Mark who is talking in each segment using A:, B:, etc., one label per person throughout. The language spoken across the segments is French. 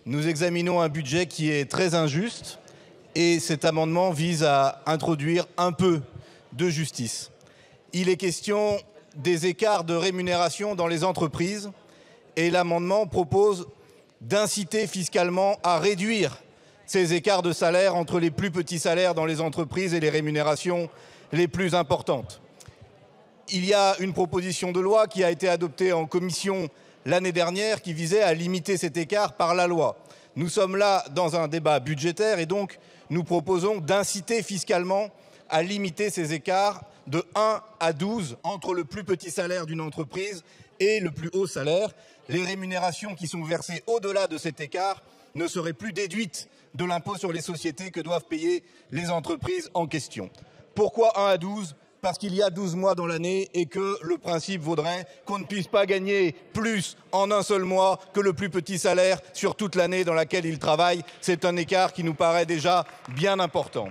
A: Nous examinons un budget qui est très injuste et cet amendement vise à introduire un peu de justice. Il est question des écarts de rémunération dans les entreprises et l'amendement propose d'inciter fiscalement à réduire ces écarts de salaire entre les plus petits salaires dans les entreprises et les rémunérations les plus importantes. Il y a une proposition de loi qui a été adoptée en commission l'année dernière qui visait à limiter cet écart par la loi. Nous sommes là dans un débat budgétaire et donc nous proposons d'inciter fiscalement à limiter ces écarts de 1 à 12 entre le plus petit salaire d'une entreprise et le plus haut salaire. Les rémunérations qui sont versées au-delà de cet écart ne seraient plus déduites de l'impôt sur les sociétés que doivent payer les entreprises en question. Pourquoi 1 à 12 ? Parce qu'il y a 12 mois dans l'année et que le principe vaudrait qu'on ne puisse pas gagner plus en un seul mois que le plus petit salaire sur toute l'année dans laquelle il travaille. C'est un écart qui nous paraît déjà bien important.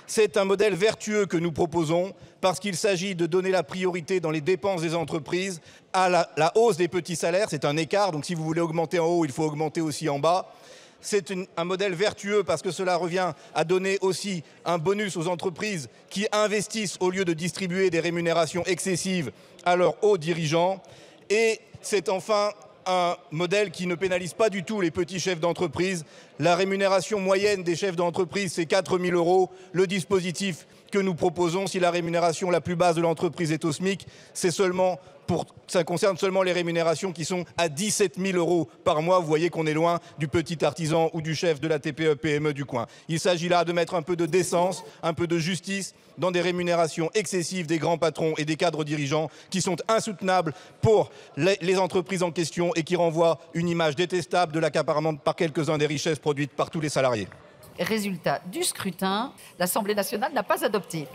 A: C'est un modèle vertueux que nous proposons parce qu'il s'agit de donner la priorité dans les dépenses des entreprises à la hausse des petits salaires. C'est un écart, donc si vous voulez augmenter en haut, il faut augmenter aussi en bas. C'est un modèle vertueux parce que cela revient à donner aussi un bonus aux entreprises qui investissent au lieu de distribuer des rémunérations excessives à leurs hauts dirigeants. Et c'est enfin un modèle qui ne pénalise pas du tout les petits chefs d'entreprise. La rémunération moyenne des chefs d'entreprise, c'est 4 000 €. Le dispositif que nous proposons, si la rémunération la plus basse de l'entreprise est au SMIC, ça concerne seulement les rémunérations qui sont à 17 000 € par mois. Vous voyez qu'on est loin du petit artisan ou du chef de la TPE-PME du coin. Il s'agit là de mettre un peu de décence, un peu de justice dans des rémunérations excessives des grands patrons et des cadres dirigeants qui sont insoutenables pour les entreprises en question et qui renvoient une image détestable de l'accaparement par quelques-uns des richesses produites par tous les salariés.
B: Résultat du scrutin, l'Assemblée nationale n'a pas adopté.